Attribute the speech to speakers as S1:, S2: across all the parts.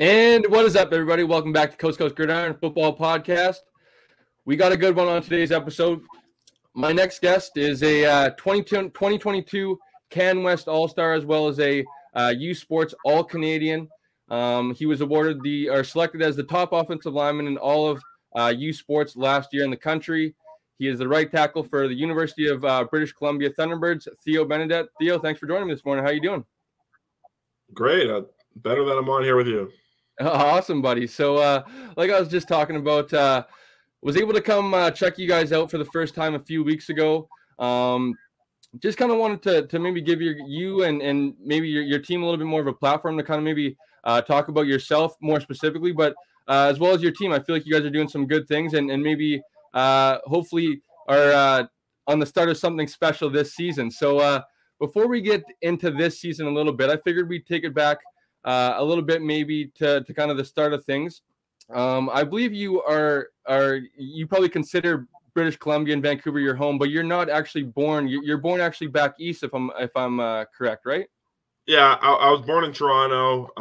S1: And what is up, everybody? Welcome back to Coast Coast Gridiron Football Podcast. We got a good one on today's episode. My next guest is a 2022 Can West All-Star, as well as a Usports All Candian. He was selected as the top offensive lineman in all of Usports last year in the country. He is the right tackle for the University of British Columbia Thunderbirds, Theo Benedet. Theo, thanks for joining me this morning. How are you doing?
S2: Great. Better that I'm on here with you.
S1: Awesome, buddy. So, like I was just talking about, was able to come check you guys out for the first time a few weeks ago. Just kind of wanted to maybe give you and maybe your team a little bit more of a platform to kind of maybe talk about yourself more specifically, but as well as your team. I feel like you guys are doing some good things and maybe hopefully are on the start of something special this season. So before we get into this season a little bit, I figured we'd take it back a little bit maybe to kind of the start of things. I believe you you probably consider British Columbia and Vancouver your home, but you're not actually born. You're born actually back east, if I'm correct, right?
S2: Yeah, I was born in Toronto,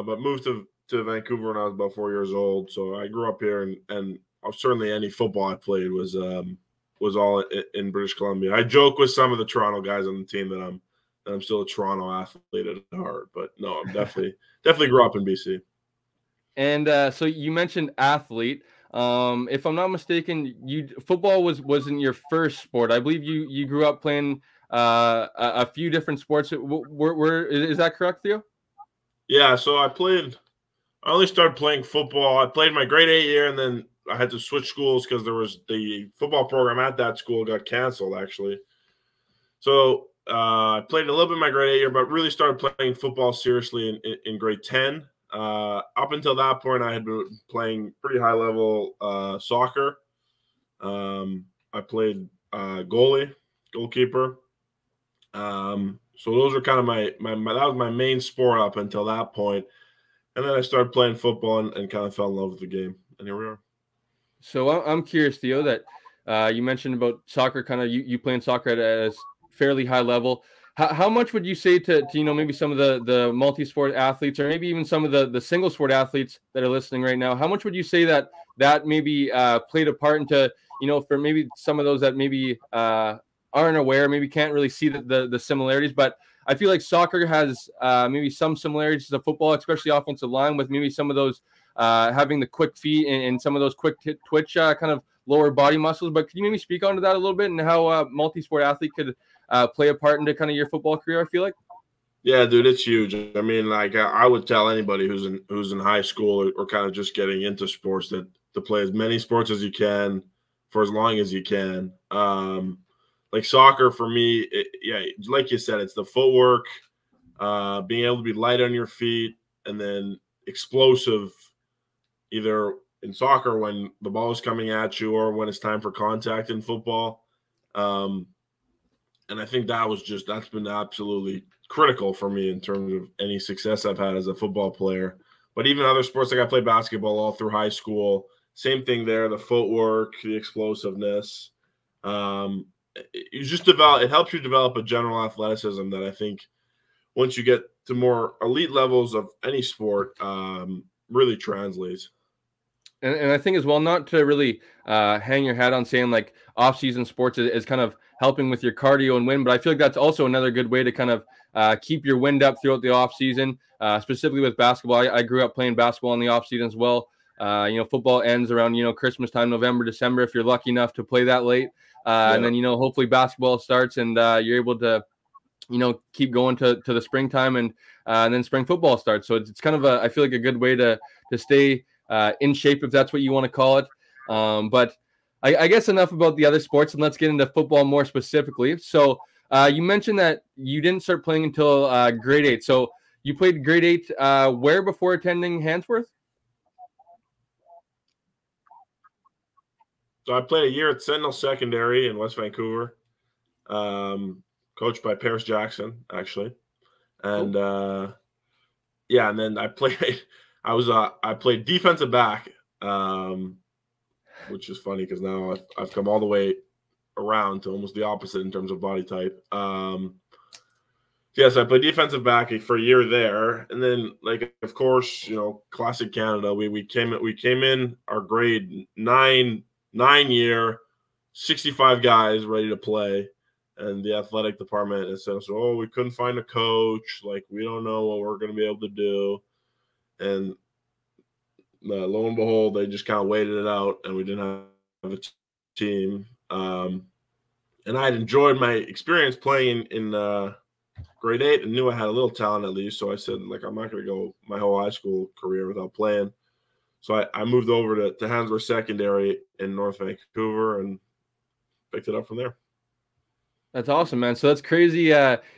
S2: but moved to Vancouver when I was about 4 years old. So I grew up here, and certainly any football I played was all in British Columbia. I joke with some of the Toronto guys on the team that I'm still a Toronto athlete at heart, but no, I'm definitely grew up in BC.
S1: And so you mentioned athlete. If I'm not mistaken, football wasn't your first sport. I believe you grew up playing a few different sports. Is that correct, Theo?
S2: Yeah, so I only started playing football. I played my grade 8 year, and then I had to switch schools because there was the football program at that school got canceled, actually. So I played a little bit in my grade 8 year, but really started playing football seriously in grade 10. Up until that point, I had been playing pretty high level soccer. I played goalkeeper. So those were kind of my that was my main sport up until that point. And then I started playing football and kind of fell in love with the game. And here we are.
S1: So I'm curious, Theo, that you mentioned about soccer, kind of you playing soccer at a fairly high level. How much would you say to maybe some of the multi-sport athletes, or maybe even some of the single sport athletes that are listening right now? How much would you say that maybe played a part into, for maybe some of those that maybe aren't aware, maybe can't really see the similarities, but I feel like soccer has maybe some similarities to football, especially offensive line, with maybe some of those having the quick feet and some of those quick twitch kind of lower body muscles. But can you maybe speak onto that a little bit and how a multi-sport athlete could play a part into kind of your football career, I feel like?
S2: Yeah, dude, it's huge. I mean, like I would tell anybody who's in high school or kind of just getting into sports to play as many sports as you can for as long as you can. Like soccer for me, like you said, it's the footwork, being able to be light on your feet, and then explosive, either in soccer when the ball is coming at you or when it's time for contact in football. And I think that's been absolutely critical for me in terms of any success I've had as a football player. But even other sports, like I played basketball all through high school, same thing there, the footwork, the explosiveness. It helps you develop a general athleticism that I think once you get to more elite levels of any sport, really translates.
S1: And I think as well, not to really hang your hat on saying like off-season sports is kind of helping with your cardio and wind, but I feel like that's also another good way to kind of keep your wind up throughout the off-season, specifically with basketball. I grew up playing basketball in the off-season as well. Football ends around, Christmas time, November, December, if you're lucky enough to play that late. And then, hopefully basketball starts and you're able to, keep going to the springtime and then spring football starts. So it's kind of I feel like a good way to stay in shape, if that's what you want to call it. But I guess enough about the other sports, and let's get into football more specifically. So you mentioned that you didn't start playing until grade 8. So you played grade 8 where before attending Handsworth?
S2: So I played a year at Sentinel Secondary in West Vancouver, coached by Paris Jackson, actually. And and then I played I played defensive back, which is funny because now I've come all the way around to almost the opposite in terms of body type. Yes, I played defensive back for a year there, and then, like, of course, classic Canada. We came in our grade nine year, 65 guys ready to play, and the athletic department said, "Oh, we couldn't find a coach. Like, we don't know what we're going to be able to do," and lo and behold, they just kind of waited it out, and we didn't have a team. And I had enjoyed my experience playing in grade 8 and knew I had a little talent at least. So I said, like, I'm not going to go my whole high school career without playing. So I moved over to Handsworth Secondary in North Vancouver and picked it up from there.
S1: That's awesome, man. So that's crazy.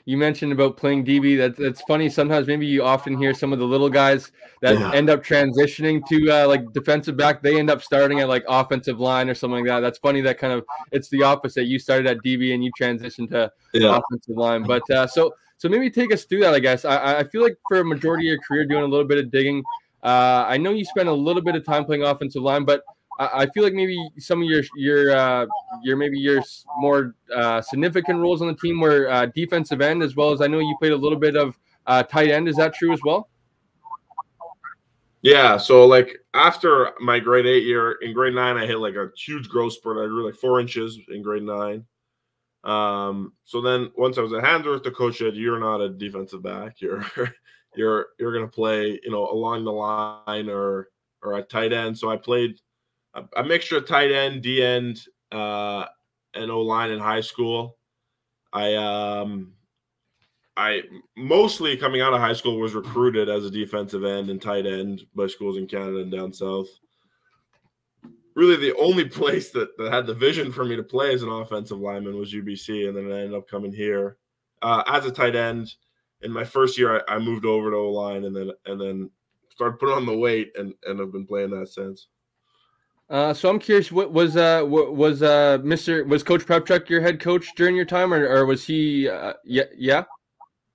S1: You mentioned about playing DB. That's funny. Sometimes maybe you often hear some of the little guys that end up transitioning to like defensive back. They end up starting at like offensive line or something like that. That's funny. That kind of it's the opposite. You started at DB and you transitioned to offensive line. But so maybe take us through that. I guess I feel like for a majority of your career doing a little bit of digging. I know you spent a little bit of time playing offensive line, but I feel like maybe some of your more significant roles on the team were defensive end, as well as I know you played a little bit of tight end. Is that true as well?
S2: Yeah. So like after my grade 8 year, in grade 9, I hit like a huge growth spurt. I grew like 4 inches in grade 9. So then once I was at Handsworth, the coach said, "You're not a defensive back. You're going to play, along the line or a tight end." So I played a mixture of tight end, D end, and O-line in high school. I mostly coming out of high school was recruited as a defensive end and tight end by schools in Canada and down south. Really, the only place that had the vision for me to play as an offensive lineman was UBC, and then I ended up coming here as a tight end. In my first year, I moved over to O-line, and then started putting on the weight, and have been playing that since.
S1: So I'm curious, what was Coach Prepchuk your head coach during your time, or was he? Yeah.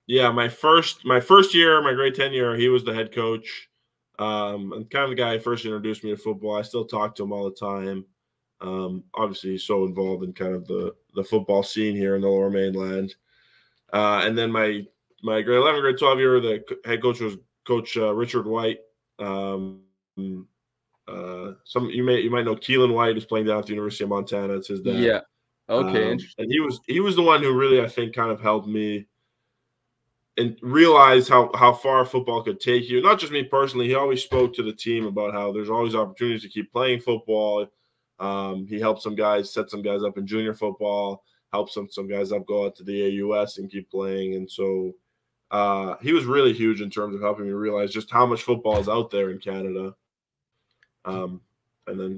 S2: My first year, my grade 10 year, he was the head coach, and kind of the guy who first introduced me to football. I still talk to him all the time. Obviously, he's so involved in kind of the football scene here in the Lower Mainland. And then my grade 11, grade 12 year, the head coach was Coach Richard White. Some you might know Keelan White is playing down at the University of Montana. It's his dad.
S1: Yeah. Okay.
S2: And he was the one who really, I think, kind of helped me and realize how far football could take you. Not just me personally. He always spoke to the team about how there's always opportunities to keep playing football. He helped some guys, set some guys up in junior football, helped some guys up go out to the AUS and keep playing. And so he was really huge in terms of helping me realize just how much football is out there in Canada. And then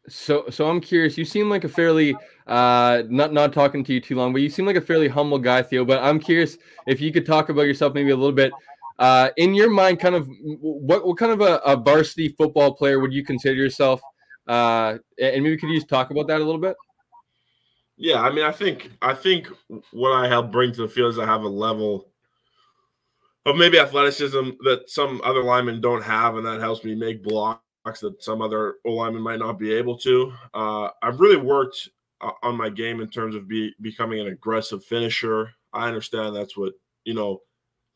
S1: So I'm curious. You seem like a fairly not talking to you too long, but you seem like a fairly humble guy, Theo. But I'm curious if you could talk about yourself maybe a little bit. In your mind, kind of what kind of a varsity football player would you consider yourself? And maybe could you just talk about that a little bit?
S2: Yeah, I mean, I think what I help bring to the field is I have a level of maybe athleticism that some other linemen don't have, and that helps me make blocks that some other O-linemen might not be able to. I've really worked on my game in terms of becoming an aggressive finisher. I understand that's what, the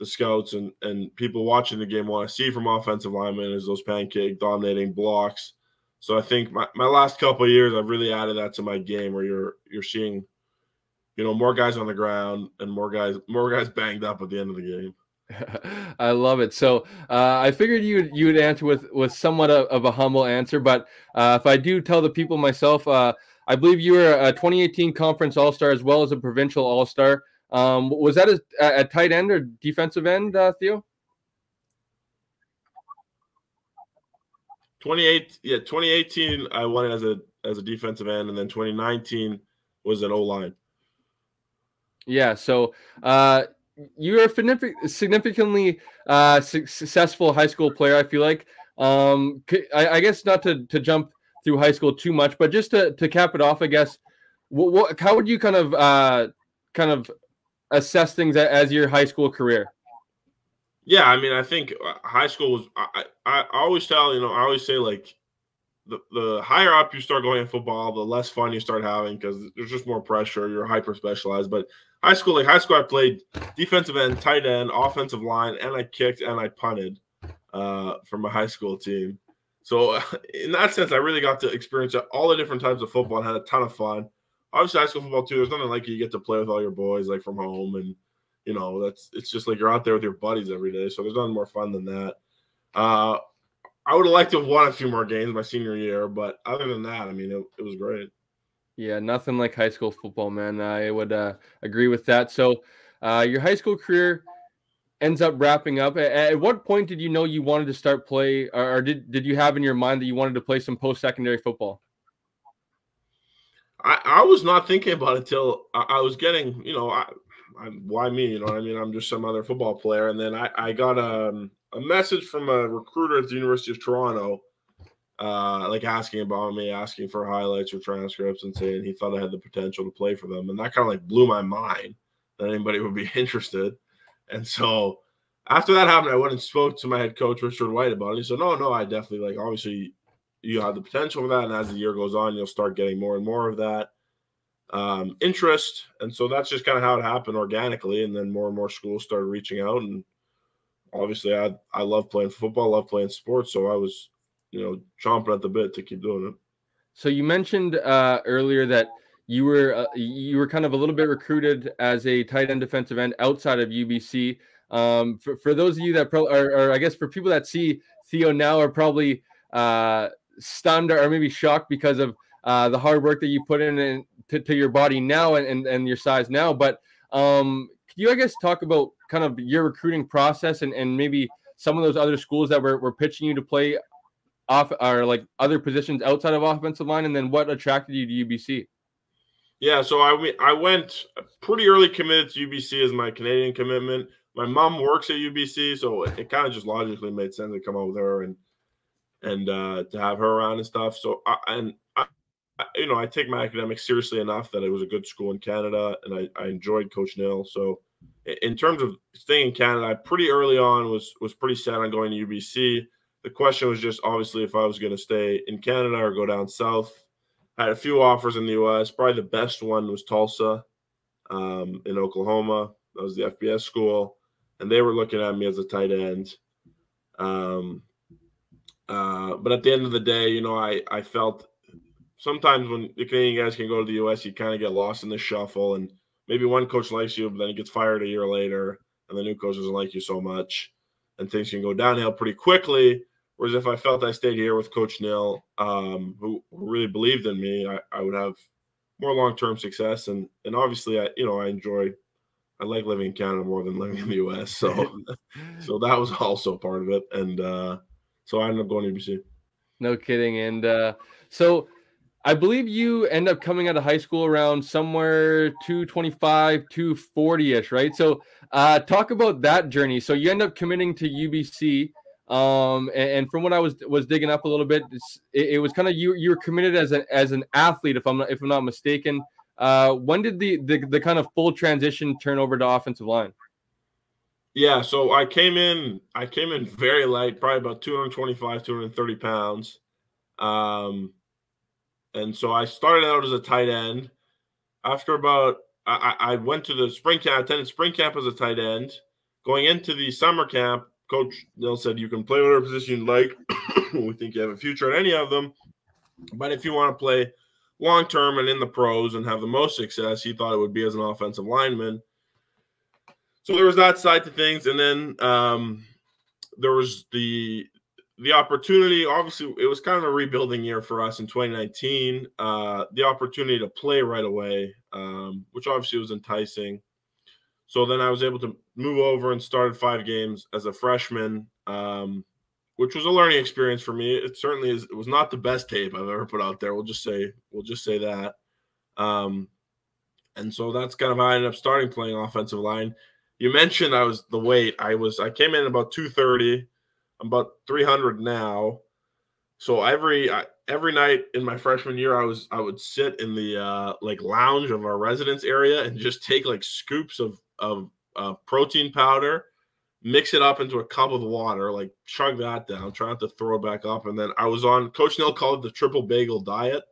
S2: scouts and people watching the game want to see from offensive linemen is those pancake dominating blocks. So I think my last couple of years, I've really added that to my game where you're seeing, more guys on the ground and more guys banged up at the end of the game.
S1: I love it. So I figured you would answer with somewhat of a humble answer, but if I do tell the people myself, I believe you were a 2018 conference all-star as well as a provincial all-star. Was that a tight end or defensive end, Theo?
S2: 2018 I won it as a defensive end, and then 2019 was an O-line.
S1: Yeah. So you're a significantly successful high school player, I feel like. I guess not to jump through high school too much, but just to cap it off, I guess, how would you kind of assess things as your high school career?
S2: Yeah, I mean, I think high school was. I always tell I always say like the higher up you start going in football, the less fun you start having because there's just more pressure. You're hyper specialized, but high school, I played defensive end, tight end, offensive line, and I kicked and I punted for my high school team. So in that sense, I really got to experience all the different types of football and had a ton of fun. Obviously, high school football too. There's nothing like you get to play with all your boys like from home, and it's just like you're out there with your buddies every day. So there's nothing more fun than that. I would have liked to have won a few more games my senior year, but other than that, I mean, it was great.
S1: Yeah, nothing like high school football, man. I would agree with that. So your high school career ends up wrapping up. At what point did you know you wanted to start play, or did you have in your mind that you wanted to play some post-secondary football?
S2: I was not thinking about it till I was getting, why me? You know what I mean? I'm just some other football player. And then I got a message from a recruiter at the University of Toronto, like asking about me, asking for highlights or transcripts, and saying he thought I had the potential to play for them. And that kind of like blew my mind that anybody would be interested. And so after that happened, I went and spoke to my head coach, Richard White, about it. He said, no, I definitely, like, obviously you have the potential for that. And as the year goes on, you'll start getting more and more of that interest. And so that's just kind of how it happened organically. And then more and more schools started reaching out. And obviously I love playing football, love playing sports. So I was, chomping at the bit to keep doing it.
S1: So you mentioned earlier that you were kind of a little bit recruited as a tight end, defensive end outside of UBC. For those of you that or I guess for people that see Theo now are probably stunned or maybe shocked because of the hard work that you put in to your body now and your size now. But could you, I guess, talk about kind of your recruiting process and maybe some of those other schools that were pitching you to play off or like other positions outside of offensive line, and then what attracted you to UBC?
S2: Yeah, so I went pretty early committed to UBC as my Canadian commitment. My mom works at UBC, so it kind of just logically made sense to come out with her and to have her around and stuff. So I take my academics seriously enough that it was a good school in Canada, and I enjoyed Coach Neil. So in terms of staying in Canada, I pretty early on was pretty set on going to UBC. The question was just obviously if I was going to stay in Canada or go down south. I had a few offers in the U.S. Probably the best one was Tulsa in Oklahoma. That was the FBS school, and they were looking at me as a tight end. But at the end of the day, I felt sometimes when the Canadian guys can go to the U.S., you kind of get lost in the shuffle, and maybe one coach likes you, but then he gets fired a year later, and the new coach doesn't like you so much, and things can go downhill pretty quickly. Whereas if I felt I stayed here with Coach Neil, who really believed in me, I would have more long-term success. And obviously, I like living in Canada more than living in the U.S. So that was also part of it. And so I ended up going to UBC.
S1: No kidding. And so I believe you end up coming out of high school around somewhere 225, 240-ish, right? So talk about that journey. So you end up committing to UBC. And from what I was digging up a little bit, it was kind of you were committed as an athlete, if I'm not mistaken. When did the kind of full transition turn over to offensive line?
S2: Yeah, so I came in very light, probably about 225, 230 pounds. And so I started out as a tight end. After I went to the spring camp, I attended spring camp as a tight end. Going into the summer camp, Coach Neil said, you can play whatever position you like. We think you have a future at any of them. But if you want to play long-term and in the pros and have the most success, he thought it would be as an offensive lineman. So there was that side to things. And then there was the opportunity. Obviously, it was kind of a rebuilding year for us in 2019. The opportunity to play right away, which obviously was enticing. So then I was able to move over and started 5 games as a freshman, which was a learning experience for me. It certainly is. It was not the best tape I've ever put out there. We'll just say that. And so that's kind of how I ended up starting playing offensive line. You mentioned the weight. I came in about 230. I'm about 300 now. So every night in my freshman year, I would sit in the lounge of our residence area and just take like scoops of protein powder, mix it up into a cup of water, like chug that down, try not to throw it back up. And then I was on, Coach Neil called it the triple bagel diet.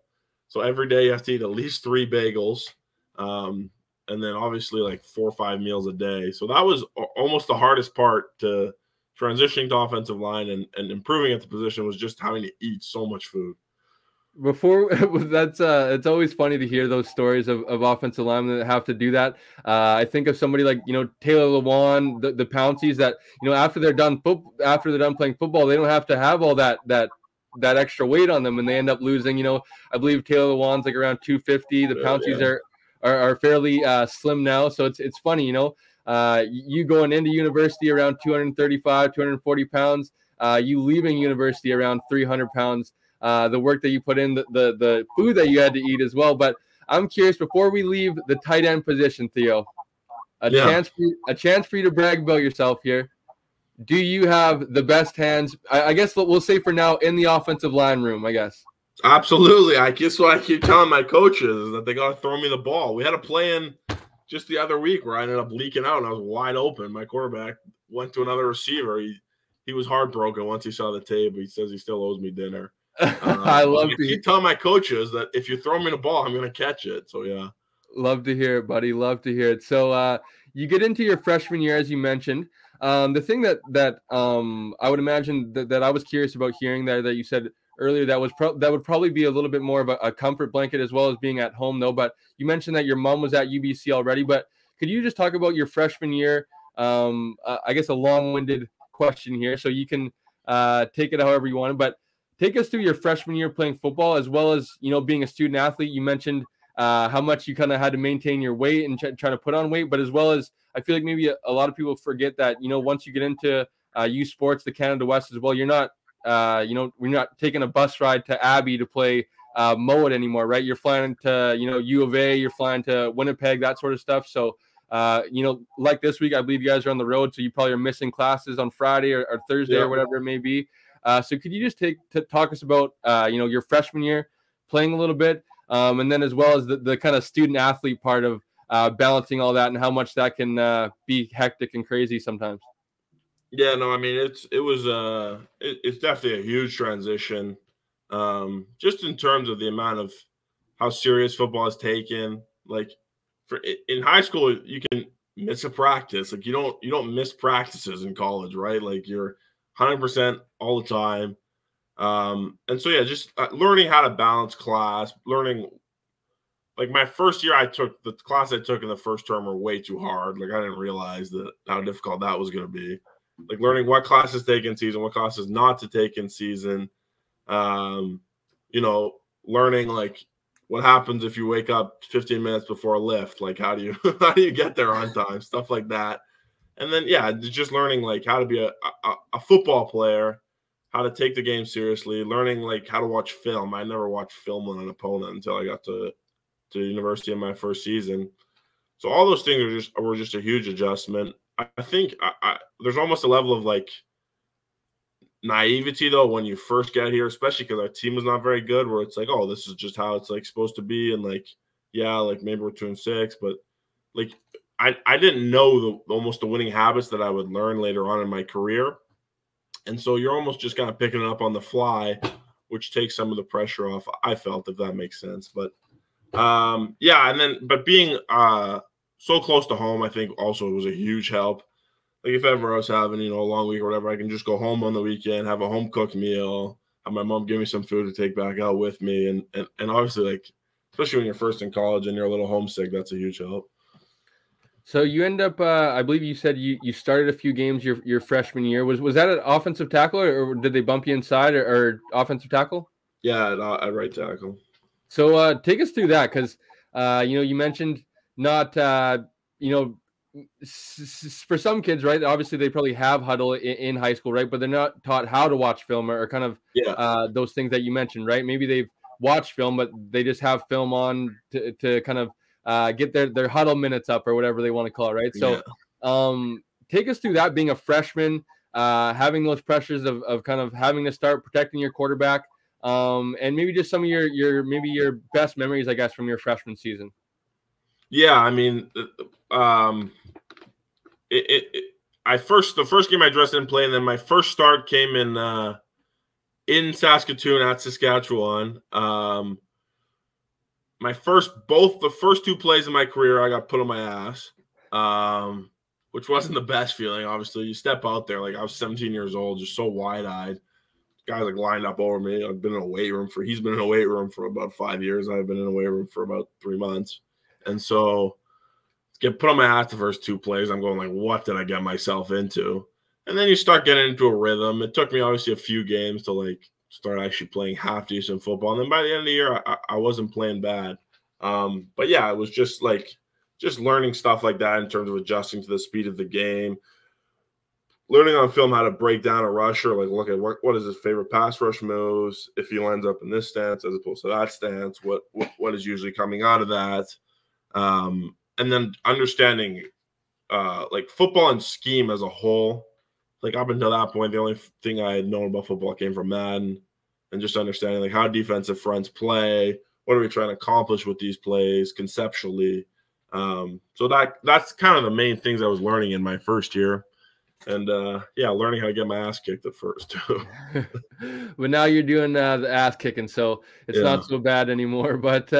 S2: So every day you have to eat at least 3 bagels. And and then obviously like 4 or 5 meals a day. So that was almost the hardest part to transitioning to offensive line and improving at the position, was just having to eat so much food.
S1: Before that's it's always funny to hear those stories of offensive linemen that have to do that. I think of somebody like, you know, Taylor Lewan, the Pouncies, that, you know, after they're done playing football, they don't have to have all that extra weight on them, and they end up losing. You know, I believe Taylor Lewan's like around 250. The Pouncies are fairly slim now, so it's funny, you know. You going into university around 235, 240 pounds, you leaving university around 300 pounds. The work that you put in, the food that you had to eat as well. But I'm curious, before we leave the tight end position, Theo, a chance for you to brag about yourself here. Do you have the best hands? I guess we'll say for now in the offensive line room, I guess.
S2: Absolutely. I guess what I keep telling my coaches is that they got to throw me the ball. We had a play in just the other week where I ended up leaking out and I was wide open. My quarterback went to another receiver. He was heartbroken once he saw the tape. He says he still owes me dinner.
S1: I
S2: keep telling my coaches that if you throw me the ball, I'm going to catch it. So, yeah.
S1: Love to hear it, buddy. Love to hear it. So you get into your freshman year, as you mentioned. The thing that I would imagine that I was curious about hearing there that you said earlier, that would probably be a little bit more of a comfort blanket as well as being at home, though. But you mentioned that your mom was at UBC already. But could you just talk about your freshman year? I guess a long-winded question here, so you can take it however you want. But take us through your freshman year playing football, as well as, you know, being a student athlete. You mentioned how much you kind of had to maintain your weight and try to put on weight, but as well as, I feel like maybe a lot of people forget that, you know, once you get into Usports, the Canada West as well, you're not, you know, we're not taking a bus ride to Abbey to play Mowat anymore, right? You're flying to, you know, U of A, you're flying to Winnipeg, that sort of stuff. So, you know, like this week, I believe you guys are on the road, so you probably are missing classes on Friday or Thursday or whatever it may be. So could you just talk us about, you know, your freshman year playing a little bit, and then as well as the kind of student athlete part of balancing all that and how much that can be hectic and crazy sometimes?
S2: Yeah, no, I mean, it's definitely a huge transition, just in terms of the amount of how serious football is taken. Like in high school, you can miss a practice. Like you don't miss practices in college, right? Like you're 100% all the time. And so, yeah, just learning how to balance class, learning, like my first year the class I took in the first term were way too hard. Like I didn't realize how difficult that was going to be. Like learning what classes to take in season, what classes not to take in season. You know, learning like what happens if you wake up 15 minutes before a lift, like how do you get there on time, stuff like that. And then, yeah, just learning like how to be a football player, how to take the game seriously, learning like how to watch film. I never watched film on an opponent until I got to university in my first season. So all those things were just a huge adjustment. I think there's almost a level of like naivety though when you first get here, especially because our team was not very good, where it's like, oh, this is just how it's like supposed to be, and like, yeah, like maybe we're 2-6, but like I didn't know almost the winning habits that I would learn later on in my career. And so you're almost just kind of picking it up on the fly, which takes some of the pressure off, I felt, if that makes sense. But yeah, but being so close to home, I think also was a huge help. Like if ever I was having, you know, a long week or whatever, I can just go home on the weekend, have a home cooked meal, have my mom give me some food to take back out with me. And obviously, like, especially when you're first in college and you're a little homesick, that's a huge help.
S1: So you end up, I believe you said you started a few games your freshman year. Was that an offensive tackle, or did they bump you inside or offensive tackle?
S2: Yeah, at right tackle.
S1: So take us through that, because you know, you mentioned not you know, for some kids, right? Obviously, they probably have huddle in high school, right? But they're not taught how to watch film or kind of those things that you mentioned, right? Maybe they've watched film, but they just have film on to kind of get their huddle minutes up or whatever they want to call it, right? So take us through that, being a freshman, having those pressures of kind of having to start protecting your quarterback, and maybe just some of your best memories, I guess, from your freshman season.
S2: Yeah, I mean, the first game I dressed in play, and then my first start came in Saskatoon at Saskatchewan. the first two plays in my career, I got put on my ass, which wasn't the best feeling. Obviously, you step out there, like I was 17 years old, just so wide-eyed. Guys like lined up over me. I've been in a weight room he's been in a weight room for about 5 years. I've been in a weight room for about 3 months. And so get put on my ass the first two plays. I'm going like, what did I get myself into? And then you start getting into a rhythm. It took me obviously a few games to like start actually playing half decent football. And then by the end of the year, I wasn't playing bad. But yeah, it was just learning stuff like that in terms of adjusting to the speed of the game. Learning on film how to break down a rusher, like look at what is his favorite pass rush moves, if he lines up in this stance as opposed to that stance, what is usually coming out of that. And then understanding like football and scheme as a whole. Like up until that point, the only thing I had known about football came from Madden, and just understanding like how defensive fronts play, what are we trying to accomplish with these plays conceptually. So that's kind of the main things I was learning in my first year. And learning how to get my ass kicked at first too.
S1: But now you're doing the ass kicking, so it's not so bad anymore. But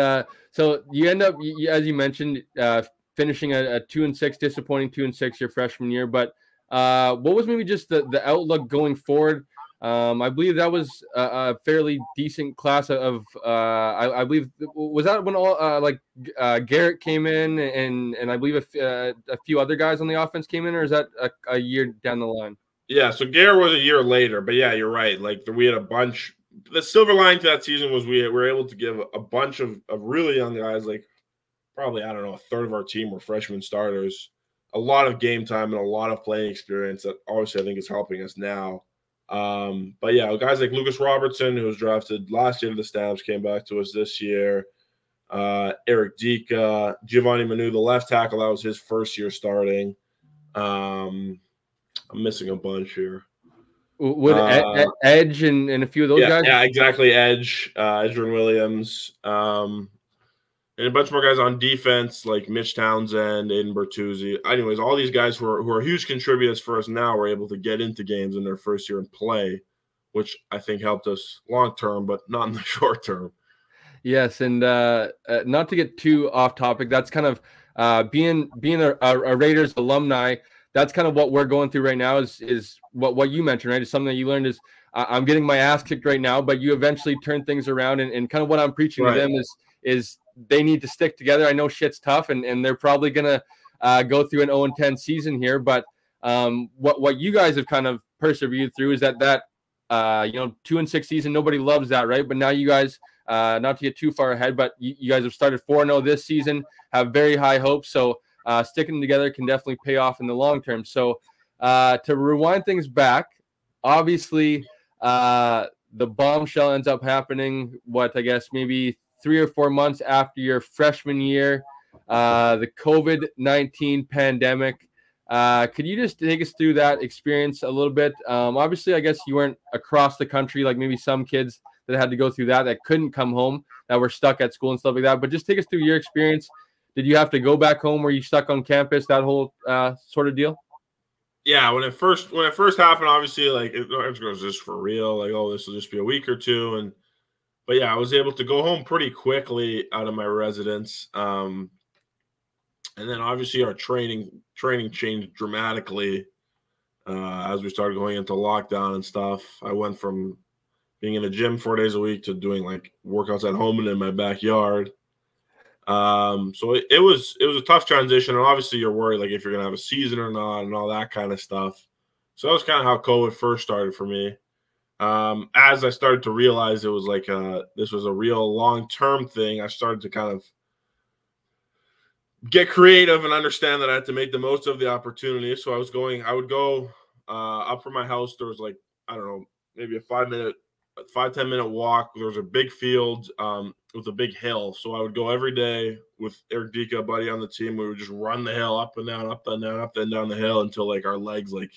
S1: so you end up, as you mentioned, finishing a 2-6, disappointing 2-6 your freshman year. But what was maybe just the outlook going forward? I believe that was a fairly decent class of I believe, was that when all Garrett came in and I believe a few other guys on the offense came in, or is that a year down the line?
S2: Yeah, so Garrett was a year later, but yeah, you're right. Like we had a bunch. The silver lining to that season was we were able to give a bunch of really young guys, like probably, I don't know, a third of our team were freshman starters, a lot of game time and a lot of playing experience that obviously I think is helping us now. But yeah, guys like Lucas Robertson, who was drafted last year to the Stamps, came back to us this year. Eric Dika, Giovanni Manu, the left tackle, that was his first year starting. I'm missing a bunch here.
S1: Would Edge and a few of those guys?
S2: Yeah, exactly. Edge, Edgerrin Williams, and a bunch more guys on defense like Mitch Townsend, Aiden Bertuzzi. Anyways, all these guys who are huge contributors for us now were able to get into games in their first year and play, which I think helped us long term, but not in the short term.
S1: Yes, and not to get too off topic, that's kind of being a Raiders alumni. That's kind of what we're going through right now. Is what you mentioned, right? Is something that you learned is I'm getting my ass kicked right now, but you eventually turn things around, and kind of what I'm preaching to them is they need to stick together. I know shit's tough, and they're probably gonna go through an 0-10 season here, but what you guys have kind of persevered through is that 2-6 season. Nobody loves that, right? But now you guys, not to get too far ahead, but you guys have started 4-0 this season, have very high hopes. So sticking together can definitely pay off in the long term. So to rewind things back, obviously the bombshell ends up happening, I guess maybe 3 or 4 months after your freshman year, the COVID-19 pandemic. Could you just take us through that experience a little bit? Obviously, I guess you weren't across the country like maybe some kids that had to go through that couldn't come home, that were stuck at school and stuff like that. But just take us through your experience. Did you have to go back home? Were you stuck on campus, that whole sort of deal?
S2: Yeah, when it first happened, obviously, like it was just for real. Like, oh, this will just be a week or two, but yeah, I was able to go home pretty quickly out of my residence. And then obviously our training changed dramatically as we started going into lockdown and stuff. I went from being in the gym 4 days a week to doing like workouts at home and in my backyard. So it was a tough transition, and obviously you're worried like if you're gonna have a season or not and all that kind of stuff. So that was kind of how COVID first started for me. As I started to realize it was like this was a real long-term thing, I started to kind of get creative and understand that I had to make the most of the opportunity. So I would go up from my house. There was like, I don't know, maybe a 5-10 minute walk. There was a big field with a big hill. So I would go every day with Eric Dika, a buddy on the team. We would just run the hill up and down, up and down, up and down the hill until like our legs like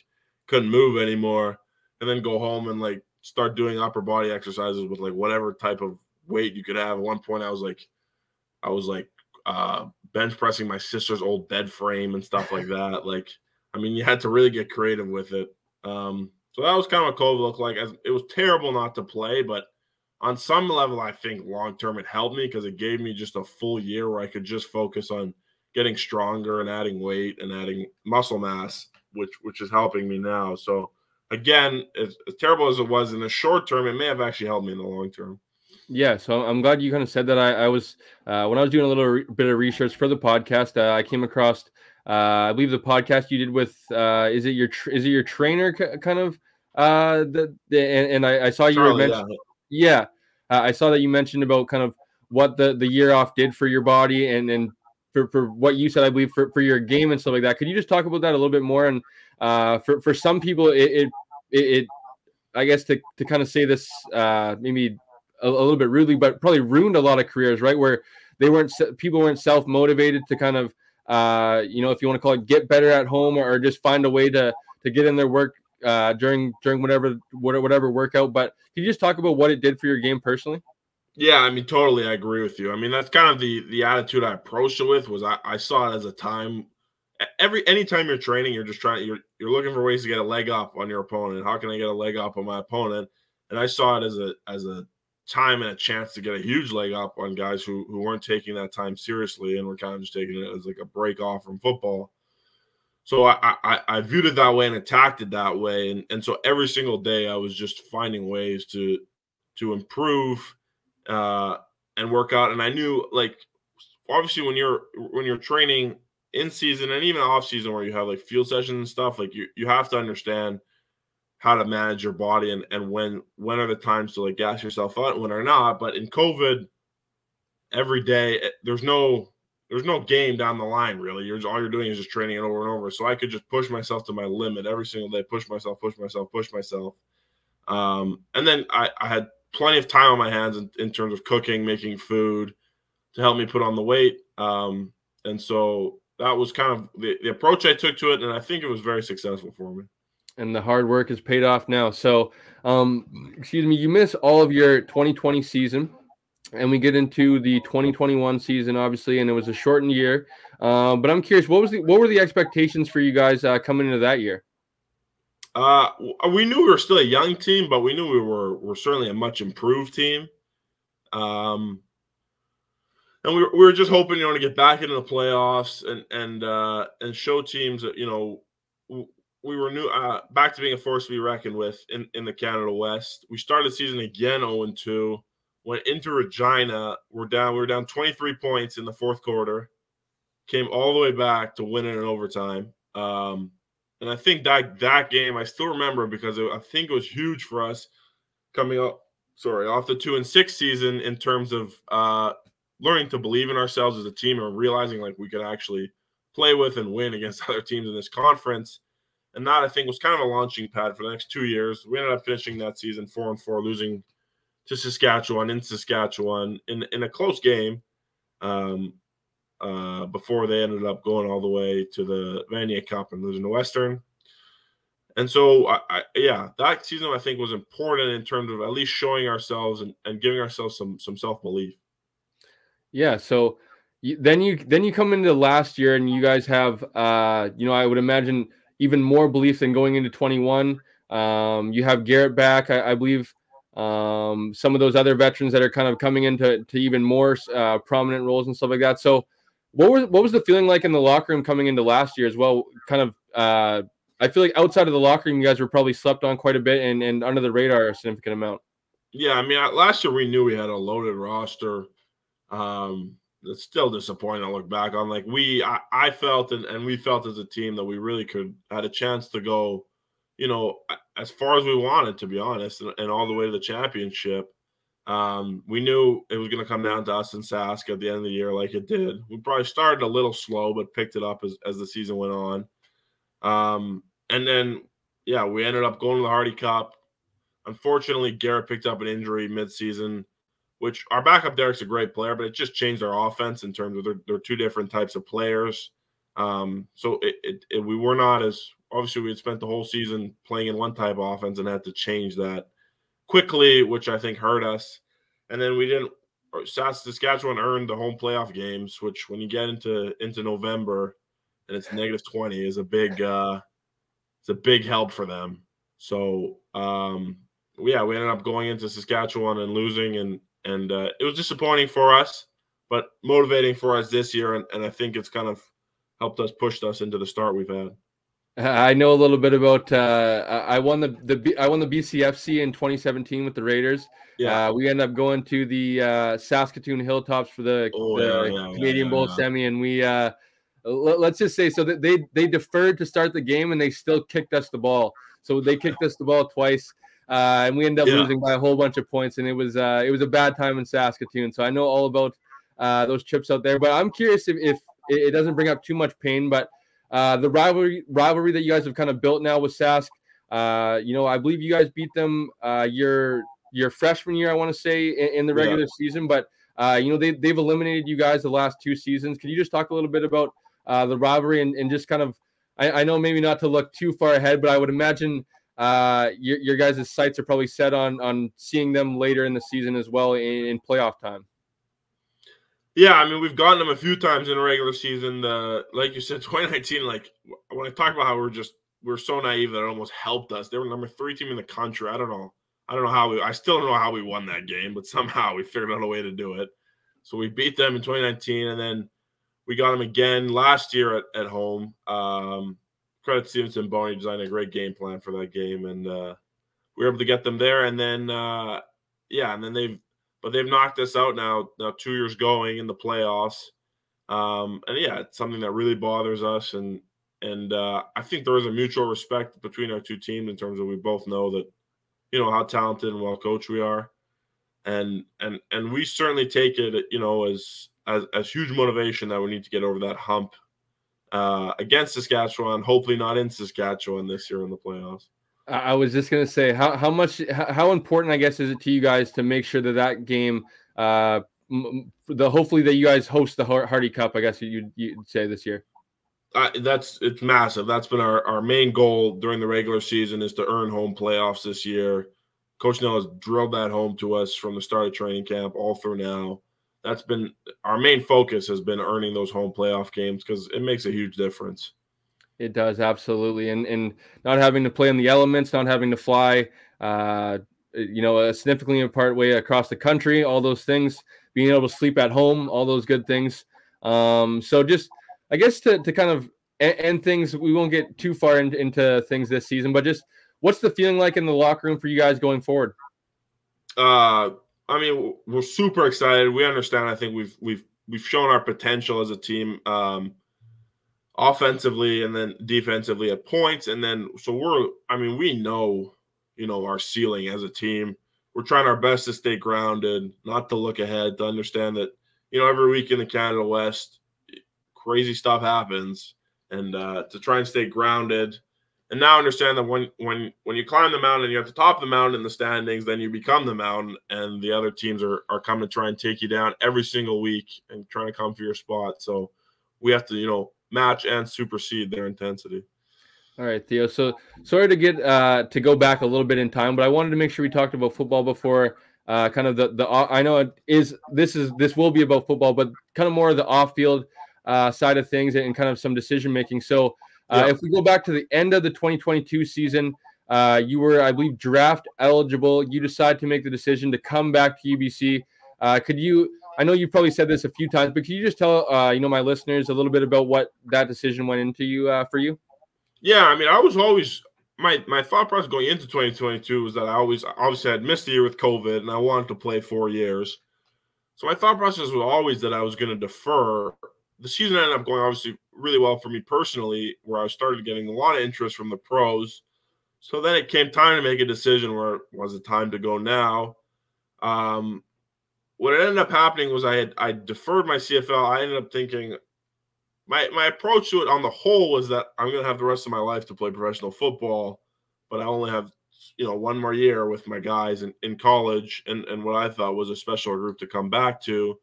S2: couldn't move anymore. And then go home and like start doing upper body exercises with like whatever type of weight you could have. At one point I was like bench pressing my sister's old bed frame and stuff like that. Like, I mean, you had to really get creative with it. So that was kind of what COVID looked like. It was terrible not to play, but on some level, I think long-term it helped me because it gave me just a full year where I could just focus on getting stronger and adding weight and adding muscle mass, which is helping me now. So again, as terrible as it was in the short term, it may have actually helped me in the long term.
S1: Yeah, so I'm glad you kind of said that. I was when I was doing a little bit of research for the podcast, I came across I believe the podcast you did with is it your trainer kind of and I saw you
S2: Charlie,
S1: mentioned I saw that you mentioned about kind of what the year off did for your body and for what you said, I believe for your game and stuff like that. Could you just talk about that a little bit more? And for some people it I guess to kind of say this maybe a little bit rudely, but probably ruined a lot of careers, right? Where people weren't self-motivated to kind of, if you want to call it, get better at home or just find a way to get in their work during whatever workout. But can you just talk about what it did for your game personally?
S2: Yeah, I mean, totally, I agree with you. I mean, that's kind of the attitude I approached it with. Was I saw it as a time. Anytime you're training, you're just you're looking for ways to get a leg up on your opponent. How can I get a leg up on my opponent? And I saw it as a time and a chance to get a huge leg up on guys who weren't taking that time seriously and were kind of just taking it as like a break off from football. So I viewed it that way and attacked it that way. And so every single day I was just finding ways to improve and work out. And I knew, like, obviously when you're training in season and even off season where you have like field sessions and stuff, like you have to understand how to manage your body and when are the times to like gas yourself out and when are not. But in COVID, every day there's no game down the line really. All you're doing is just training it over and over. So I could just push myself to my limit every single day, push myself. And then I had plenty of time on my hands in terms of cooking, making food to help me put on the weight. And so that was kind of the approach I took to it. And I think it was very successful for me.
S1: And the hard work is paid off now. So, you missed all of your 2020 season, and we get into the 2021 season, obviously, and it was a shortened year. But I'm curious, what were the expectations for you guys coming into that year?
S2: We knew we were still a young team, but we knew we were certainly a much improved team. And we were just hoping, to get back into the playoffs and show teams that, we were back to being a force to be reckoned with in the Canada West. We started the season again 0-2. Went into Regina. We were down 23 points in the fourth quarter. Came all the way back to win it in overtime. And I think that game I still remember because I think it was huge for us coming up. Off the 2-6 season in terms of learning to believe in ourselves as a team and realizing like we could actually play with and win against other teams in this conference. And that, I think, was kind of a launching pad for the next 2 years. We ended up finishing that season 4-4, losing to Saskatchewan in a close game before they ended up going all the way to the Vanier Cup and losing to Western. And so, that season I think was important in terms of at least showing ourselves and giving ourselves some self-belief. Yeah,
S1: so then you come into last year and you guys have, I would imagine – even more belief than going into 21. You have Garrett back, I believe. Some of those other veterans that are kind of coming into even more prominent roles and stuff like that. So, what was the feeling like in the locker room coming into last year as well? Kind of, I feel like outside of the locker room, you guys were probably slept on quite a bit and under the radar a significant amount.
S2: Yeah, I mean, last year we knew we had a loaded roster. It's still disappointing to look back on. Like I felt and we felt as a team that we really had a chance to go, as far as we wanted, to be honest, and all the way to the championship. We knew it was going to come down to us and Sask at the end of the year, like it did. We probably started a little slow, but picked it up as the season went on. And then, we ended up going to the Hardy Cup. Unfortunately, Garrett picked up an injury mid-season, which our backup Derek's a great player, but it just changed our offense in terms of they're two different types of players. So we were not as – obviously we had spent the whole season playing in one type of offense and had to change that quickly, which I think hurt us. And then we didn't – Saskatchewan earned the home playoff games, which when you get into November and it's -20 is a big it's a big help for them. So we ended up going into Saskatchewan and losing, and it was disappointing for us, but motivating for us this year, and I think it's kind of helped us, pushed us into the start we've had.
S1: I know a little bit about. I won the BCFC in 2017 with the Raiders.
S2: Yeah,
S1: we ended up going to the Saskatoon Hilltops for the Canadian Bowl semi, and we let's just say so that they deferred to start the game, and they still kicked us the ball. So they kicked us the ball twice, and we ended up losing by a whole bunch of points. And it was a bad time in Saskatoon. So I know all about those trips out there. But I'm curious if it doesn't bring up too much pain, but. The rivalry that you guys have kind of built now with Sask, I believe you guys beat them your freshman year, I want to say, in the regular season. But they've eliminated you guys the last 2 seasons. Can you just talk a little bit about the rivalry and just kind of, I know maybe not to look too far ahead, but I would imagine your guys' sights are probably set on seeing them later in the season as well in playoff time.
S2: Yeah, I mean, we've gotten them a few times in the regular season. Like you said, 2019, like when I talk about how we're so naive that it almost helped us. They were number 3 team in the country. I don't know how I still don't know how we won that game, but somehow we figured out a way to do it. So we beat them in 2019, and then we got them again last year at home. Credit Stevenson Boney designed a great game plan for that game, and we were able to get them there. And then, and then they've knocked us out now 2 years going in the playoffs. It's something that really bothers us. And I think there is a mutual respect between our 2 teams in terms of we both know that, how talented and well coached we are. And we certainly take it, as huge motivation that we need to get over that hump against Saskatchewan, hopefully not in Saskatchewan this year in the playoffs.
S1: I was just going to say how important, I guess, is it to you guys to make sure that game, hopefully that you guys host the Hardy Cup, I guess you'd say this year.
S2: It's massive. That's been our main goal during the regular season, is to earn home playoffs this year. Coach Nell has drilled that home to us from the start of training camp all through now. That's been our main focus, has been earning those home playoff games, because it makes a huge difference.
S1: It does, absolutely. And not having to play in the elements, not having to fly, a significantly apart way across the country, all those things, being able to sleep at home, all those good things. So just, I guess to kind of end things, we won't get too far into things this season, but just what's the feeling like in the locker room for you guys going forward?
S2: I mean, we're super excited. We understand. I think we've shown our potential as a team, offensively and then defensively at points. And then, so we know, our ceiling as a team. We're trying our best to stay grounded, not to look ahead, to understand that, every week in the Canada West, crazy stuff happens, and to try and stay grounded. And now understand that when you climb the mountain and you're at the top of the mountain in the standings, then you become the mountain, and the other teams are coming to try and take you down every single week and trying to come for your spot. So we have to, match and supersede their intensity.
S1: All right, Theo. So sorry to get to go back a little bit in time, but I wanted to make sure we talked about football before. Kind of the I know this will be about football, but kind of more of the off-field side of things and kind of some decision making. So if we go back to the end of the 2022 season, you were, I believe, draft eligible. You decide to make the decision to come back to UBC. Could you? I know you've probably said this a few times, but can you just tell my listeners a little bit about what that decision went into for you?
S2: Yeah, I mean, I was always my thought process going into 2022 was that I obviously had missed a year with COVID, and I wanted to play 4 years. So my thought process was always that I was going to defer. The season ended up going obviously really well for me personally, where I started getting a lot of interest from the pros. So then it came time to make a decision, where was it time to go now? What ended up happening was I deferred my CFL. I ended up thinking my approach to it on the whole was that I'm going to have the rest of my life to play professional football, but I only have 1 more year with my guys in college and what I thought was a special group to come back to.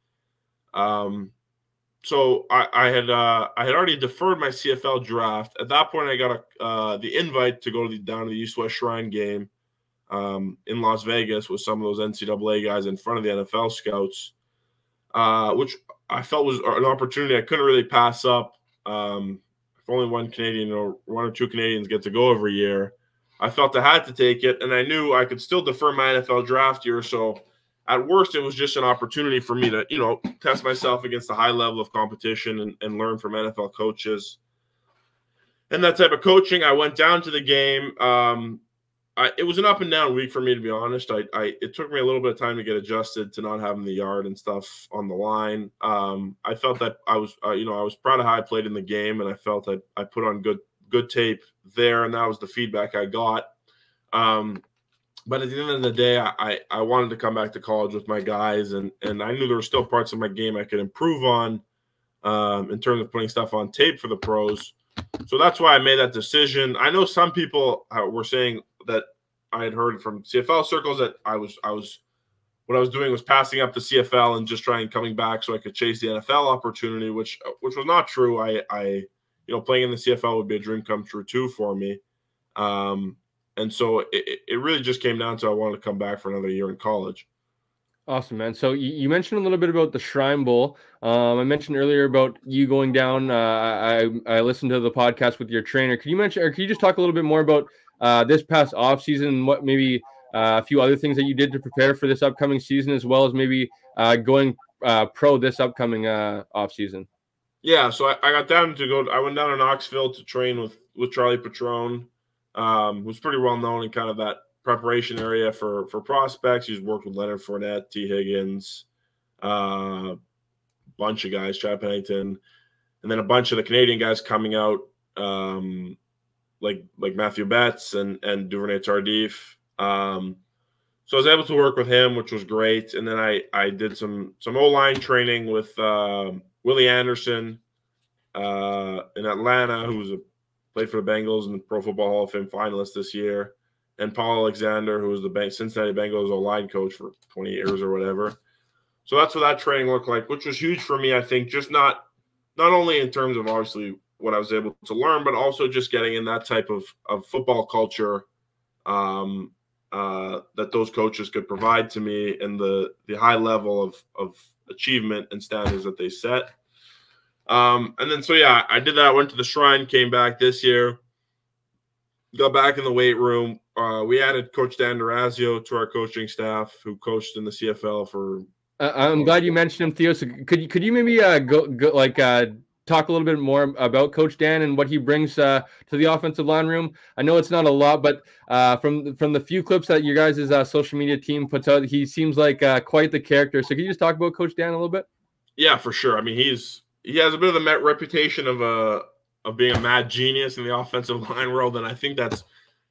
S2: So I had already deferred my CFL draft. At that point, I got the invite to go down to the East-West Shrine game in Las Vegas with some of those NCAA guys in front of the NFL scouts, which I felt was an opportunity I couldn't really pass up. If only one Canadian or 1 or 2 Canadians get to go every year. I felt I had to take it, and I knew I could still defer my NFL draft year. So at worst, it was just an opportunity for me to, test myself against a high level of competition and learn from NFL coaches. And that type of coaching, I went down to the game. It was an up and down week for me, to be honest. It took me a little bit of time to get adjusted to not having the yard and stuff on the line. I felt that I was proud of how I played in the game, and I felt that I put on good tape there, and that was the feedback I got. But at the end of the day, I wanted to come back to college with my guys, and I knew there were still parts of my game I could improve on in terms of putting stuff on tape for the pros. So that's why I made that decision. I know some people were saying that I had heard from CFL circles that what I was doing was passing up the CFL and just coming back so I could chase the NFL opportunity, which was not true. Playing in the CFL would be a dream come true too for me. And so it really just came down to I wanted to come back for another year in college.
S1: Awesome, man. So you mentioned a little bit about the Shrine Bowl. I mentioned earlier about you going down. I listened to the podcast with your trainer. Could you just talk a little bit more about this past off season and what maybe a few other things that you did to prepare for this upcoming season, as well as maybe going pro this upcoming off season?
S2: Yeah, so I got down I went down to Knoxville to train with Charlie Patrone, who's pretty well known in kind of that preparation area for prospects. He's worked with Leonard Fournette, T. Higgins, bunch of guys, Chad Pennington, and then a bunch of the Canadian guys coming out, like Matthew Betts and Duvernay Tardif. So I was able to work with him, which was great. And then I did some O-line training with Willie Anderson in Atlanta, who played for the Bengals and the Pro Football Hall of Fame finalist this year, and Paul Alexander, who was the Cincinnati Bengals O-line coach for 20 years or whatever. So that's what that training looked like, which was huge for me, I think, just not only in terms of obviously what I was able to learn, but also just getting in that type of football culture that those coaches could provide to me, and the high level of achievement and standards that they set. And then, so yeah, I did that. Went to the Shrine, came back this year, got back in the weight room. We added Coach Dan Durazio to our coaching staff, who coached in the CFL for.
S1: I'm glad you mentioned him, Theo. So could you maybe talk a little bit more about Coach Dan and what he brings to the offensive line room? I know it's not a lot, but from the few clips that your guys' social media team puts out, he seems like quite the character. So can you just talk about Coach Dan a little bit? Yeah,
S2: for sure. I mean, he has a bit of the reputation of being a mad genius in the offensive line world, and I think that's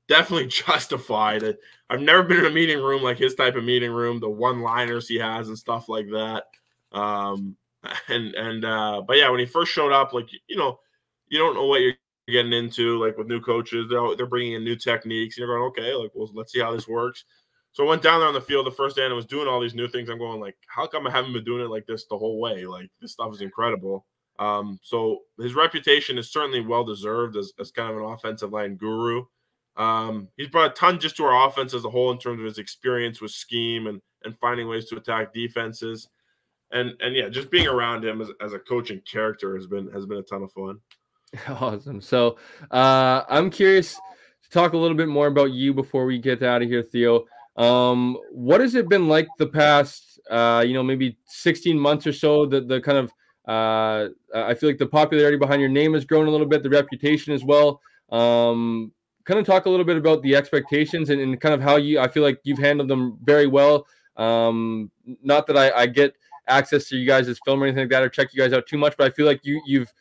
S2: definitely justified. I've never been in a meeting room like his type of meeting room, the one-liners he has and stuff like that. But yeah, when he first showed up, like, you don't know what you're getting into, like with new coaches, they're bringing in new techniques, and you're going, okay, like, well, let's see how this works. So I went down there on the field the first day and I was doing all these new things. I'm going, like, how come I haven't been doing it like this the whole way? Like, this stuff is incredible. So his reputation is certainly well-deserved as kind of an offensive line guru. He's brought a ton just to our offense as a whole in terms of his experience with scheme and finding ways to attack defenses. And yeah, just being around him as a coaching character has been a ton of fun.
S1: Awesome. So I'm curious to talk a little bit more about you before we get out of here, Theo. What has it been like the past, maybe 16 months or so? The kind of I feel like the popularity behind your name has grown a little bit, the reputation as well. Kind of talk a little bit about the expectations and kind of how I feel like you've handled them very well. Not that I get access to you guys' film or anything like that or check you guys out too much, but I feel like you've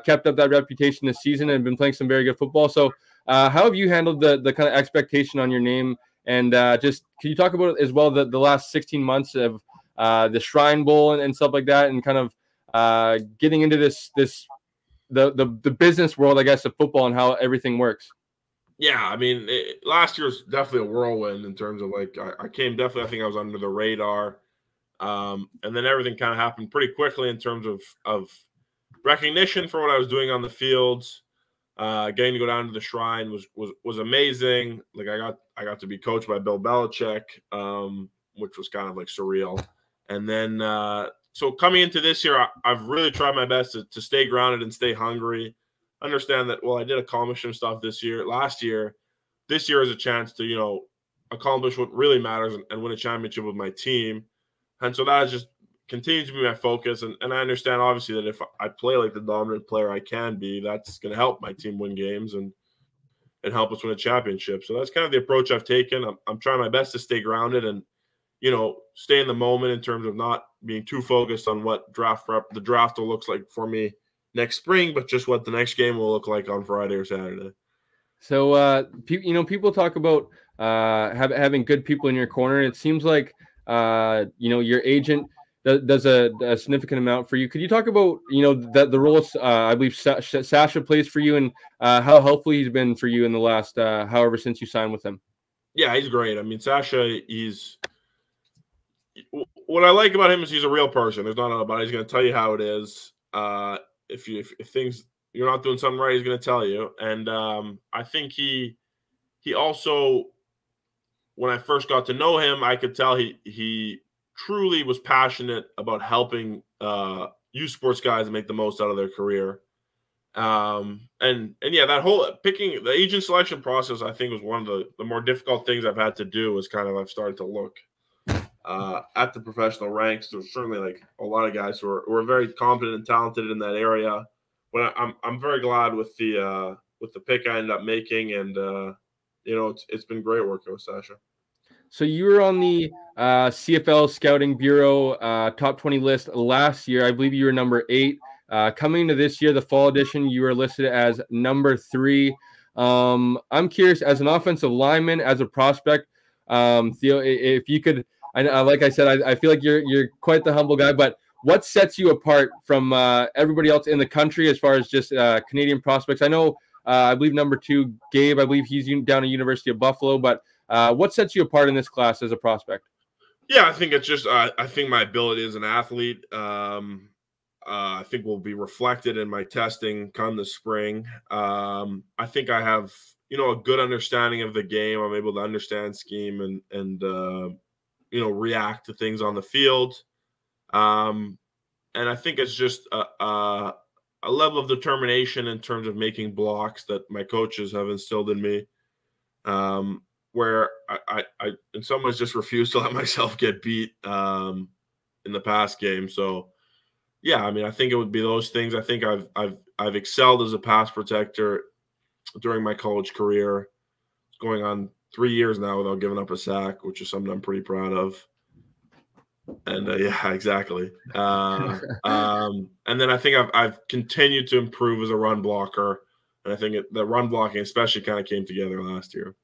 S1: kept up that reputation this season and been playing some very good football. So how have you handled the kind of expectation on your name? And just can you talk about as well the last 16 months of the Shrine Bowl and stuff like that, and kind of getting into the business world, I guess, of football and how everything works?
S2: Yeah, I mean, last year was definitely a whirlwind in terms of, like, I think I was under the radar. And then everything kind of happened pretty quickly in terms of recognition for what I was doing on the fields. Getting to go down to the Shrine was amazing. Like, I got to be coached by Bill Belichick, which was kind of like surreal. And then so coming into this year, I've really tried my best to stay grounded and stay hungry. Understand that, well, I did accomplish some stuff last year. this year is a chance to, you know, accomplish what really matters and win a championship with my team. And so that has just continued to be my focus. And I understand, obviously, that if I play like the dominant player I can be, that's going to help my team win games and help us win a championship. So that's kind of the approach I've taken. I'm trying my best to stay grounded and, you know, stay in the moment in terms of not being too focused on what the draft will look like for me next spring, but just what the next game will look like on Friday or Saturday.
S1: So, you know, people talk about having good people in your corner. It seems like, you know, your agent does a significant amount for you. Could you talk about, you know, the roles I believe Sasha plays for you, and how helpful he's been for you in the last, however, since you signed with him? Yeah,
S2: he's great. I mean, Sasha, what I like about him is he's a real person. There's not about it. He's going to tell you how it is. If things, you're not doing something right, he's going to tell you. And I think he also, when I first got to know him, I could tell he truly was passionate about helping Usports guys make the most out of their career. And yeah, that whole picking the agent selection process, I think, was one of the more difficult things I've had to do. Is kind of, I've started to look at the professional ranks. There's certainly like a lot of guys who are very competent and talented in that area. But I'm very glad with the pick I ended up making, and you know, it's been great working with Sasha.
S1: So you were on the CFL Scouting Bureau top 20 list last year. I believe you were number 8. Coming into this year, the fall edition, you were listed as number 3. I'm curious, as an offensive lineman, as a prospect, Theo, if you could, like I said, I feel like you're quite the humble guy, but what sets you apart from everybody else in the country as far as just Canadian prospects? I know, I believe number 2, Gabe, I believe he's down at University of Buffalo, but what sets you apart in this class as a prospect?
S2: Yeah, I think it's just I think my ability as an athlete, I think will be reflected in my testing come the spring. I think I have, you know, a good understanding of the game. I'm able to understand scheme and you know, react to things on the field. And I think it's just a level of determination in terms of making blocks that my coaches have instilled in me, where I in some ways just refuse to let myself get beat in the pass game. So, yeah, I mean, I think it would be those things. I think I've excelled as a pass protector during my college career. It's going on 3 years now without giving up a sack, which is something I'm pretty proud of. And yeah, exactly. And then I think I've continued to improve as a run blocker, and I think the run blocking especially kind of came together last year.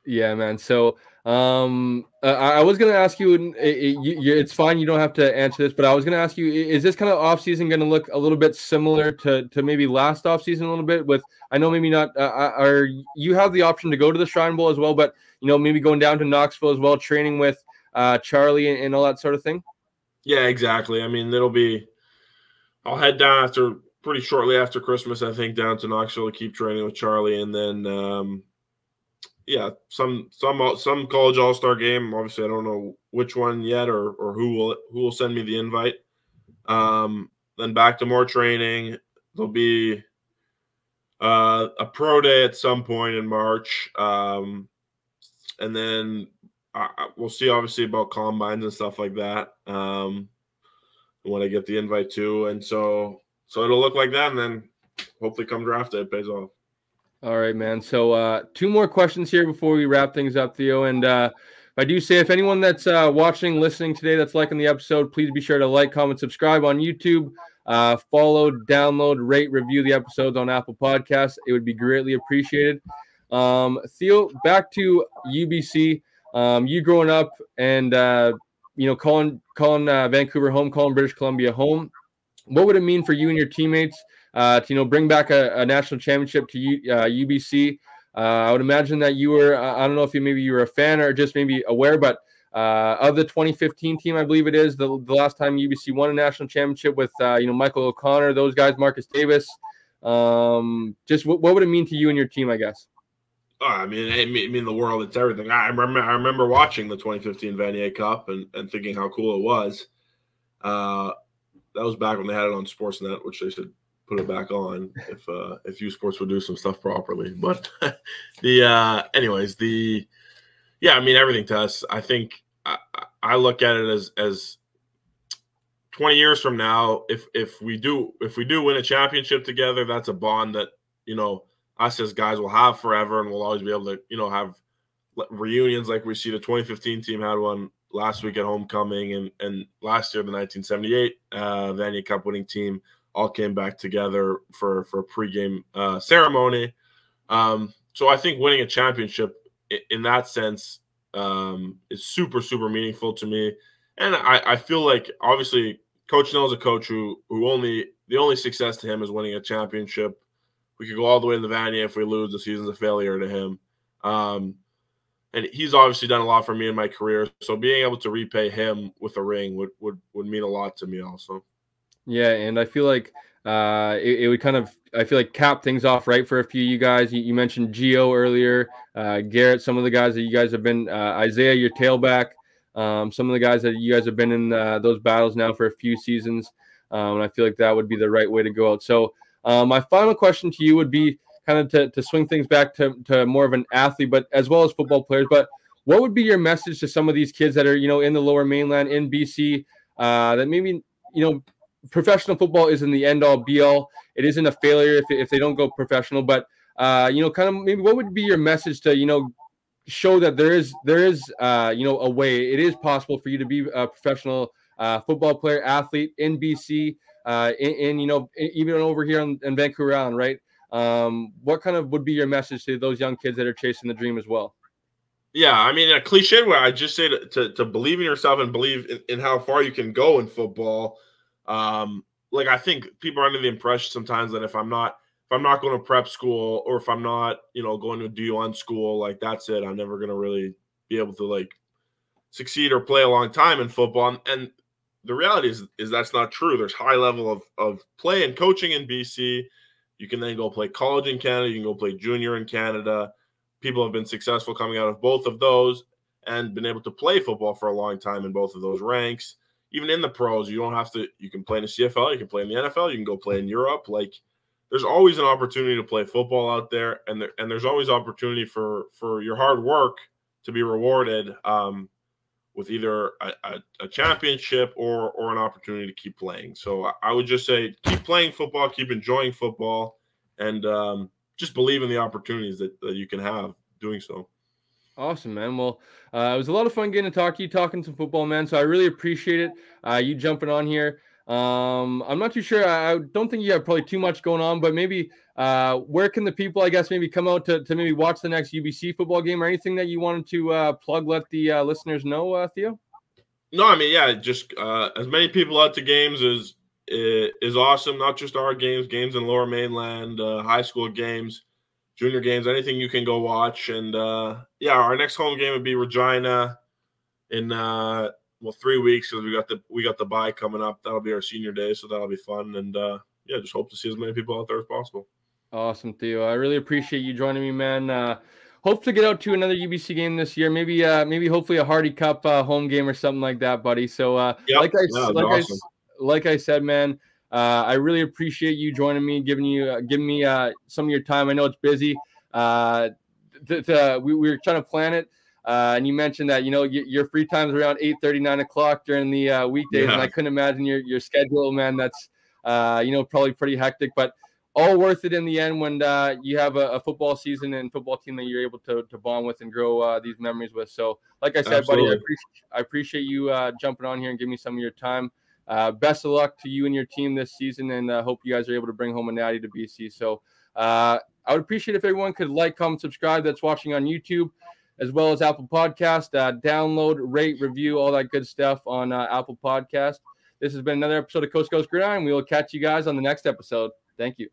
S1: Yeah, man. So I was going to ask you, it's fine, you don't have to answer this, but I was going to ask you, is this kind of offseason going to look a little bit similar to maybe last offseason a little bit? With, I know maybe not, you have the option to go to the Shrine Bowl as well, but, you know, maybe going down to Knoxville as well, training with Charlie and all that sort of thing?
S2: Yeah, exactly. I mean, I'll head down pretty shortly after Christmas, I think, down to Knoxville to keep training with Charlie, and then yeah, some college all-star game. Obviously, I don't know which one yet, or who will send me the invite. Then back to more training. There'll be a pro day at some point in March, and then we'll see, obviously, about combines and stuff like that when I get the invite to, and so it'll look like that, and then hopefully come draft day it pays off.
S1: All right, man. So 2 more questions here before we wrap things up, Theo. And I do say, if anyone that's watching, listening today, that's liking the episode, please be sure to like, comment, subscribe on YouTube, follow, download, rate, review the episodes on Apple Podcasts. It would be greatly appreciated. Theo, back to UBC. You growing up and you know, calling Vancouver home, calling British Columbia home. What would it mean for you and your teammates to, you know, bring back a national championship to UBC? I would imagine that you were, I don't know if you were a fan or just maybe aware, but of the 2015 team, I believe it is, the last time UBC won a national championship with, you know, Michael O'Connor, those guys, Marcus Davis. Just what would it mean to you and your team, I guess?
S2: Oh, I mean the world. It's everything. I remember watching the 2015 Vanier Cup and thinking how cool it was. That was back when they had it on Sportsnet, which they should put it back on if Usports would do some stuff properly. But anyways, I mean, everything to us. I think I look at it as 20 years from now, if we do win a championship together, that's a bond that, you know, us as guys will have forever, and we'll always be able to, you know, have reunions like we see the 2015 team had one last week at homecoming, and last year the 1978 Vanier Cup winning team all came back together for a pregame ceremony. So I think winning a championship in that sense is super, super meaningful to me. And I feel like, obviously, Coach Snell's a coach who the only success to him is winning a championship. We could go all the way to the Vanier. If we lose, the season's a failure to him. And he's obviously done a lot for me in my career. So being able to repay him with a ring would mean a lot to me also. Yeah, and I feel like it would kind of, I feel like, cap things off right for a few of you guys. You mentioned Gio earlier, Garrett, some of the guys that you guys have been, Isaiah, your tailback, some of the guys that you guys have been in those battles now for a few seasons. And I feel like that would be the right way to go out. So my final question to you would be kind of to swing things back to more of an athlete, but as well as football players. But what would be your message to some of these kids that are, you know, in the Lower Mainland, in BC, that maybe, you know, professional football isn't the end all be all. It isn't a failure if they don't go professional, but you know, kind of maybe what would be your message to, you know, show that there is you know, a way. It is possible for you to be a professional football player, athlete in BC, in you know, even over here in Vancouver Island, right? What kind of would be your message to those young kids that are chasing the dream as well? Yeah, I mean, a cliche way I just say to believe in yourself and believe in how far you can go in football. Like, I think people are under the impression sometimes that if I'm not going to prep school, or if I'm not, you know, going to a D1 school, like, that's it. I'm never going to really be able to, like, succeed or play a long time in football. And the reality is that's not true. There's high level of play and coaching in BC. You can then go play college in Canada. You can go play junior in Canada. People have been successful coming out of both of those and been able to play football for a long time in both of those ranks. Even in the pros, you don't have to – you can play in the CFL, you can play in the NFL, you can go play in Europe. Like, there's always an opportunity to play football out there, and there's always opportunity for your hard work to be rewarded with either a championship or an opportunity to keep playing. So I would just say keep playing football, keep enjoying football, and just believe in the opportunities that you can have doing so. Awesome, man. Well, it was a lot of fun getting to talk to you, talking some football, man. So I really appreciate it. You jumping on here. I'm not too sure. I don't think you have probably too much going on, but maybe where can the people, I guess, maybe come out to maybe watch the next UBC football game, or anything that you wanted to plug, let the listeners know, Theo? No, I mean, yeah, just as many people out to games is awesome. Not just our games in Lower Mainland, high school games, junior games, anything you can go watch. And yeah, our next home game would be Regina in 3 weeks, because we got the bye coming up. That'll be our senior day, so that'll be fun. And yeah, just hope to see as many people out there as possible. Awesome, Theo. I really appreciate you joining me, man. Hope to get out to another UBC game this year. Maybe hopefully a Hardy Cup home game or something like that, buddy. So yep. Like I said, man, I really appreciate you joining me, giving me some of your time. I know it's busy. We were trying to plan it. And you mentioned that, you know, your free time is around 8:30, 9 o'clock during the weekdays. Yeah. And I couldn't imagine your schedule, man. That's, you know, probably pretty hectic, but all worth it in the end when you have a football season and football team that you're able to bond with and grow these memories with. So like I said, Absolutely. Buddy, I appreciate you jumping on here and giving me some of your time. Best of luck to you and your team this season, and hope you guys are able to bring home a natty to BC. So I would appreciate if everyone could like, comment, subscribe that's watching on YouTube, as well as Apple Podcast. Download, rate, review, all that good stuff on Apple Podcast. This has been another episode of Coast to Coast Gridiron. We will catch you guys on the next episode. Thank you.